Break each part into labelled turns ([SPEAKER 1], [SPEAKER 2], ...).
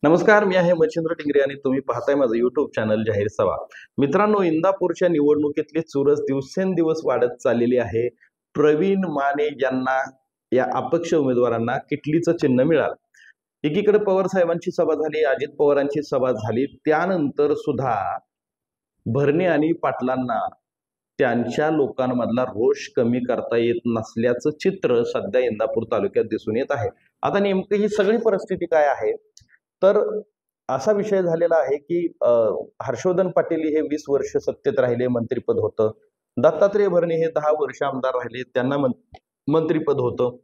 [SPEAKER 1] नमस्कार, मी आहे मच्छिंद्र टिंगरे आणि तुम्ही पाहताय माझं युट्यूब चॅनल जाहीर सभा. मित्रांनो, इंदापूरच्या निवडणुकीतली चुरस दिवसेंदिवस वाढत चाललेली आहे. प्रवीण माने यांना या अपक्ष उमेदवारांना किटलीचं चिन्ह मिळालं. एकीकडे पवार साहेबांची सभा झाली, अजित पवारांची सभा झाली. त्यानंतर सुद्धा भरणे आणि पाटलांना त्यांच्या लोकांमधला रोष कमी करता येत नसल्याचं चित्र सध्या इंदापूर तालुक्यात दिसून येत आहे. आता नेमकी ही सगळी परिस्थिती काय आहे, तर असा विषय झालेला आहे की हर्षवर्धन पाटील हे 20 वर्ष सत्तेत राहिले, मंत्रिपद होतं. दत्तात्रय भरणे हे 10 वर्ष आमदार राहिले, त्यांना मंत्रिपद होतं.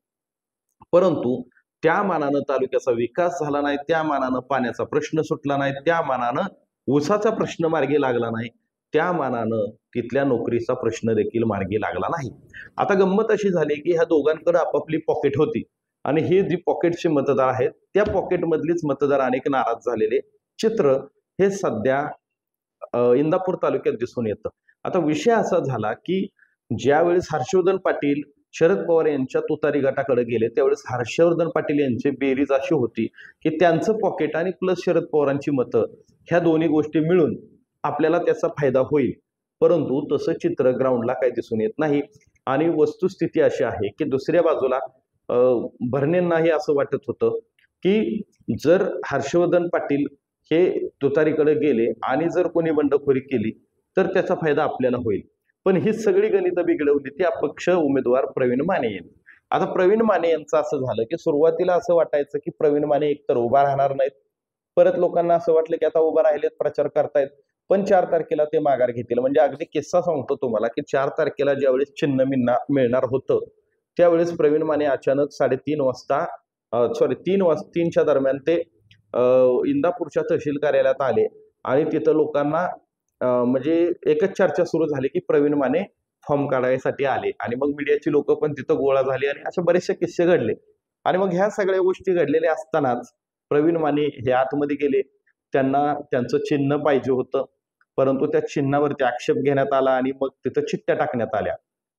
[SPEAKER 1] परंतु त्या मानानं तालुक्याचा विकास झाला नाही, त्या मानानं पाण्याचा प्रश्न सुटला नाही, त्या मानानं ऊसाचा प्रश्न मार्गी लागला नाही, त्या मानानं तिथल्या नोकरीचा प्रश्न देखील मार्गी लागला नाही. आता गंमत अशी झाली की ह्या दोघांकडे आपापली पॉकेट होती आणि हे जी पॉकेटचे मतदार आहेत त्या पॉकेटमधलीच मतदार अनेक नाराज झालेले चित्र हे सध्या इंदापूर तालुक्यात दिसून येतं. आता विषय असा झाला की ज्यावेळेस हर्षवर्धन पाटील शरद पवार यांच्या तुतारी गटाकडे गेले त्यावेळेस हर्षवर्धन पाटील यांची बेरीज अशी होती की त्यांचं पॉकेट आणि प्लस शरद पवारांची मतं ह्या दोन्ही गोष्टी मिळून आपल्याला त्याचा फायदा होईल. परंतु तसं चित्र ग्राउंडला काही दिसून येत नाही आणि वस्तुस्थिती अशी आहे की दुसऱ्या बाजूला भरणेंनाही असं वाटत होतं की जर हर्षवर्धन पाटील हे तुतारीकडे गेले आणि जर कोणी बंडखोरी केली तर त्याचा फायदा आपल्याला होईल. पण ही सगळी गणितं बिघडवली ती अपक्ष उमेदवार प्रवीण माने यांनी. आता प्रवीण माने यांचं असं झालं की सुरुवातीला असं वाटायचं की प्रवीण माने एकतर उभा राहणार नाहीत, परत लोकांना असं वाटलं की आता उभा राहिलेत, प्रचार करतायत, पण 4 तारखेला ते माघार घेतील. म्हणजे अगदी किस्सा सांगतो तुम्हाला की 4 तारखेला ज्यावेळेस चिन्ह मिळणार होतं त्यावेळेस प्रवीण माने अचानक 3:30 वाजता 3:03च्या दरम्यान ते इंदापूरच्या तहसील कार्यालयात आले आणि तिथं लोकांना म्हणजे एकच चर्चा सुरू झाली की प्रवीण माने फॉर्म काढायसाठी आले आणि मग मीडियाची लोक पण तिथं गोळा झाली आणि असे बरेचसे किस्से घडले. आणि मग ह्या सगळ्या गोष्टी घडलेल्या असतानाच प्रवीण माने हे आतमध्ये गेले. त्यांना त्यांचं चिन्ह पाहिजे होतं, परंतु त्या चिन्हावरती आक्षेप घेण्यात आला आणि मग तिथं चिठ्ठ्या टाकण्यात आल्या.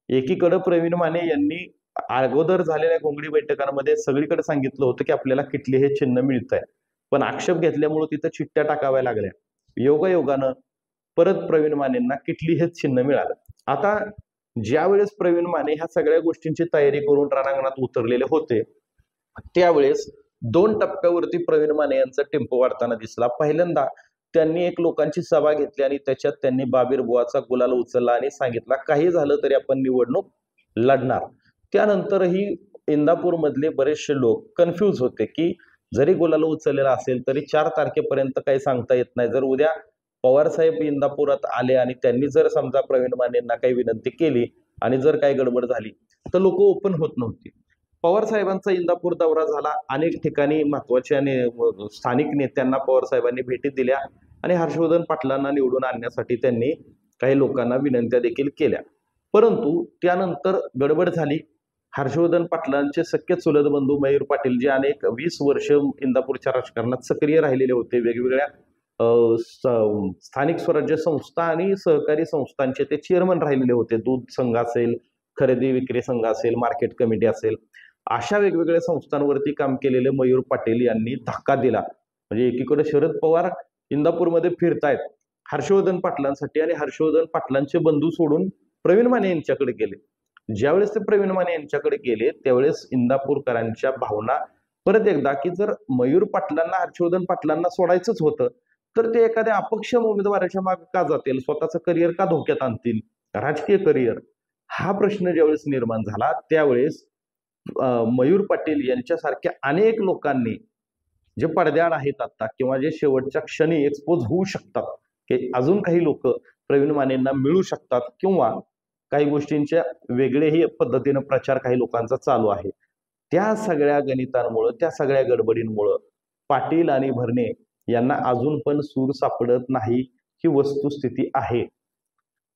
[SPEAKER 1] एकीकडे प्रवीण माने यांनी अगोदर झालेल्या घोंगडी बैठकांमध्ये सगळीकडे सांगितलं होतं की आपल्याला किटली हे चिन्ह मिळत आहे, पण आक्षेप घेतल्यामुळे तिथं चिठ्ठ्या टाकाव्या लागल्या. योगायोगानं परत प्रवीण मानेंना किटली हेच चिन्ह मिळालं. आता ज्यावेळेस प्रवीण माने ह्या सगळ्या गोष्टींची तयारी करून रणांगणात उतरलेले होते त्यावेळेस 2 टप्प्यावरती प्रवीण माने यांचा टेम्पो वाढताना दिसला. पहिल्यांदा त्यांनी एक लोकांची सभा घेतली आणि त्याच्यात त्यांनी बाबीर बुवाचा गुलाल उचलला आणि सांगितला काही झालं तरी आपण निवडणूक लढणार. त्यानंतरही इंदापूर मधले बरेचसे लोक कन्फ्यूज होते की जरी गुलाल उचललेला असेल तरी 4 तारखेपर्यंत काही सांगता येत नाही. जर उद्या पवार साहेब इंदापुरात आले आणि त्यांनी जर समजा प्रवीण मानेंना काही विनंती केली आणि जर काही गडबड झाली तर लोक ओपन होत नव्हती. पवार साहेबांचा इंदापूर दौरा झाला. अनेक ठिकाणी महत्वाच्या आणि स्थानिक नेत्यांना पवार साहेबांनी भेटी दिल्या आणि हर्षवर्धन पाटलांना निवडून आणण्यासाठी त्यांनी काही लोकांना विनंत्या देखील केल्या. परंतु त्यानंतर गडबड झाली. हर्षवर्धन पाटलांचे सख्खे चुलत बंधू मयूर पाटील जे अनेक 20 वर्ष इंदापूरच्या राजकारणात सक्रिय राहिलेले होते, वेगवेगळ्या स्थानिक स्वराज्य संस्था आणि सहकारी संस्थांचे ते चेअरमन राहिलेले होते. दूध संघ असेल, खरेदी विक्री संघ असेल, मार्केट कमिटी असेल, अशा वेगवेगळ्या संस्थांवरती काम केलेले मयूर पाटील यांनी धक्का दिला. म्हणजे एकीकडे शरद पवार इंदापूरमध्ये फिरतायत हर्षवर्धन पाटलांसाठी आणि हर्षवर्धन पाटलांचे बंधू सोडून प्रवीण माने यांच्याकडे गेले. ज्यावेळेस ते प्रवीण माने यांच्याकडे गेले त्यावेळेस इंदापूरकरांच्या भावना परत एकदा की जर मयूर पाटलांना हर्षवर्धन पाटलांना सोडायचंच होतं तर ते एखाद्या अपक्ष उमेदवाराच्या मागे का जातील, स्वतःचं करिअर का धोक्यात आणतील, राजकीय करिअर, हा प्रश्न ज्यावेळेस निर्माण झाला त्यावेळेस मयूर पाटील यांच्यासारख्या अनेक लोकांनी जे पडद्याआड आहेत आता किंवा जे शेवटच्या क्षणी एक्सपोज होऊ शकतात की अजून काही लोक प्रवीण मानेंना मिळू शकतात किंवा काही गोष्टींच्या वेगळेही पद्धतीनं प्रचार काही लोकांचा चालू आहे, त्या सगळ्या गणितांमुळं त्या सगळ्या गडबडींमुळं पाटील आणि भरणे यांना अजून पण सूर सापडत नाही ही वस्तुस्थिती आहे.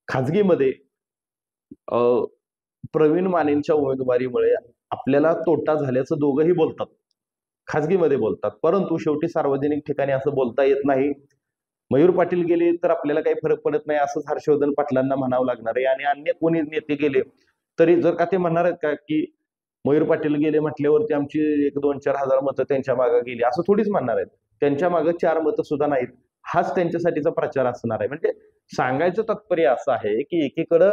[SPEAKER 1] खाजगीमध्ये प्रवीण मानेंच्या उमेदवारीमुळे आपल्याला तोटा झाल्याचं दोघंही बोलतात, खाजगीमध्ये बोलतात, परंतु शेवटी सार्वजनिक ठिकाणी असं बोलता येत नाही. मयूर पाटील गेले तर आपल्याला काही फरक पडत नाही असंच हर्षवर्धन पाटलांना म्हणावं लागणार आहे आणि अन्य कोणी नेते गेले तरी जर का ते म्हणणार आहेत का की मयूर पाटील गेले म्हटल्यावरती आमची 1-2-4 हजार मतं त्यांच्या मागे गेली असं थोडीच म्हणणार आहेत. त्यांच्या मागे 4 मतं सुद्धा नाहीत, हाच त्यांच्यासाठीचा प्रचार असणार आहे. म्हणजे सांगायचं तात्पर्य असं आहे की एकीकडं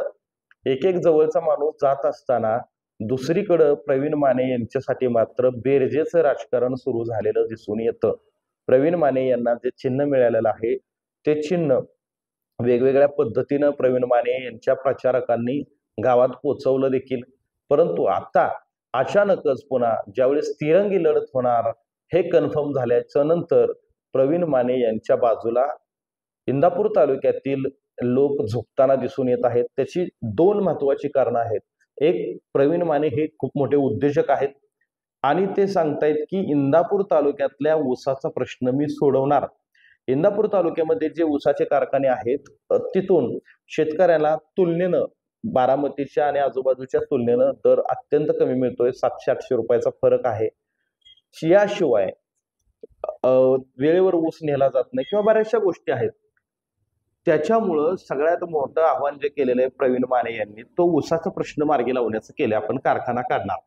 [SPEAKER 1] एक जवळचा माणूस जात असताना दुसरीकडं प्रवीण माने यांच्यासाठी मात्र बेरजेचं राजकारण सुरू झालेलं दिसून येतं. प्रवीण माने यांना जे चिन्ह मिळालेलं आहे ते चिन्ह वेगवेगळ्या पद्धतीनं प्रवीण माने यांच्या प्रचारकांनी गावात पोचवलं देखील. परंतु आता अचानकच पुन्हा ज्यावेळेस तिरंगी लढत होणार हे कन्फर्म झाल्याच्या नंतर प्रवीण माने यांच्या बाजूला इंदापूर तालुक्यातील लोक झुकताना दिसून येत आहेत. त्याची 2 महत्वाची कारणं आहेत. एक, प्रवीण माने हे खूप मोठे उद्योजक आहेत आणि ते सांगतायत की इंदापूर तालुक्यातल्या ऊसाचा प्रश्न मी सोडवणार. इंदापूर तालुक्यामध्ये जे ऊसाचे कारखाने आहेत तिथून शेतकऱ्याला तुलनेनं बारामतीच्या आणि आजूबाजूच्या तुलनेनं दर अत्यंत कमी मिळतोय. 700-800 रुपयाचा फरक आहे. याशिवाय वेळेवर ऊस नेला जात नाही किंवा बऱ्याचशा गोष्टी आहेत. त्याच्यामुळं सगळ्यात मोठं आव्हान जे केलेलं आहे प्रवीण माने यांनी, तो ऊसाचा प्रश्न मार्गी लावण्याचं केलं. आपण कारखाना काढणार.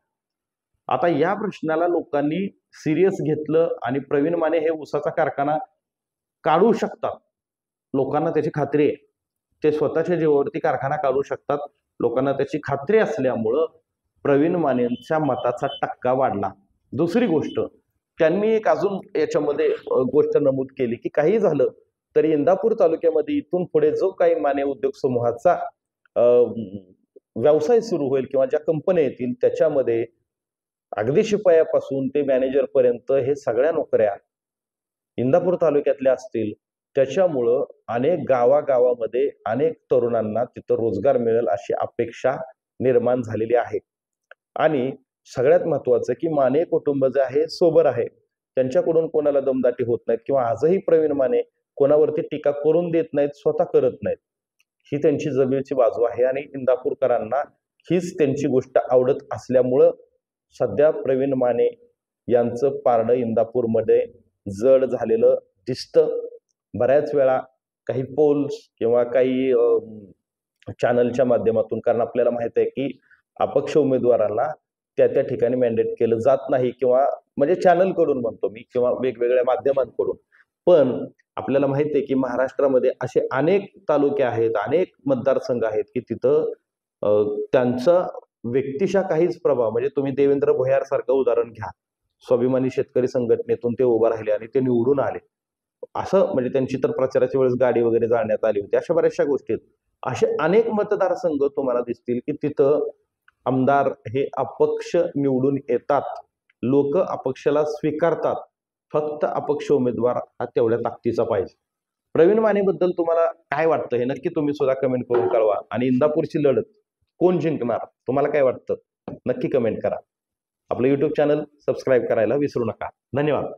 [SPEAKER 1] आता या प्रश्नाला लोकांनी सिरियस घेतलं आणि प्रवीण माने हे ऊसाचा कारखाना काढू शकतात. लोकांना त्याची खात्री आहे. ते स्वतःच्या जीवावरती कारखाना काढू शकतात. लोकांना त्याची खात्री असल्यामुळं प्रवीण मानेंच्या मताचा टक्का वाढला. दुसरी गोष्ट, त्यांनी एक अजून याच्यामध्ये गोष्ट नमूद केली की काही झालं तरी इंदापूर तालुक्यामध्ये इथून पुढे जो काही माने उद्योग समूहाचा व्यवसाय सुरू होईल किंवा ज्या कंपन्या येतील त्याच्यामध्ये अगदी शिपायापासून ते मॅनेजर पर्यंत हे सगळ्या नोकऱ्या इंदापूर तालुक्यातल्या असतील. त्याच्यामुळं अनेक गावागावामध्ये अनेक तरुणांना तिथं रोजगार मिळेल अशी अपेक्षा निर्माण झालेली आहे. आणि सगळ्यात महत्वाचं की माने कुटुंब जे आहे सोबर आहे. त्यांच्याकडून कोणाला दमदाटी होत नाहीत किंवा आजही प्रवीण माने कोणावरती टीका करून देत नाहीत, स्वतः करत नाहीत. ही त्यांची जमेची बाजू आहे आणि इंदापूरकरांना हीच त्यांची गोष्ट आवडत असल्यामुळं सध्या प्रवीण माने यांचं पारडं इंदापूरमध्ये जड झालेलं दिसतं. बऱ्याच वेळा काही पोल्स किंवा काही चॅनलच्या माध्यमातून, कारण आपल्याला माहित आहे की अपक्ष उमेदवारांना त्या ठिकाणी मॅन्डेट केलं जात नाही किंवा म्हणजे चॅनल कडून म्हणतो मी किंवा वेगवेगळ्या माध्यमांकडून. पण आपल्याला माहित आहे की महाराष्ट्रामध्ये असे अनेक तालुके आहेत, अनेक मतदारसंघ आहेत की तिथं त्यांचा व्यक्तिशा काहीच प्रभाव, म्हणजे तुम्ही देवेंद्र भोयार सारखं उदाहरण घ्या. स्वाभिमानी शेतकरी संघटनेतून ते उभं राहिले आणि ते निवडून आले. असं म्हणजे त्यांची तर प्रचाराच्या वेळेस गाडी वगैरे जाळण्यात आली होती. अशा बऱ्याचशा गोष्टी आहेत. असे अनेक मतदारसंघ तुम्हाला दिसतील की तिथं आमदार हे अपक्ष निवडून येतात. लोक अपक्षाला स्वीकारतात. फक्त अपक्ष उमेदवार हा तेवढ्या ताकदीचा पाहिजे. प्रवीण मानेबद्दल तुम्हाला काय वाटतं हे नक्की तुम्ही सुद्धा कमेंट करून कळवा. आणि इंदापूरची लढत कोण जिंकणार तुम्हाला काय वाटतं नक्की कमेंट करा. आपलं YouTube चॅनल सबस्क्राईब करायला विसरू नका. धन्यवाद.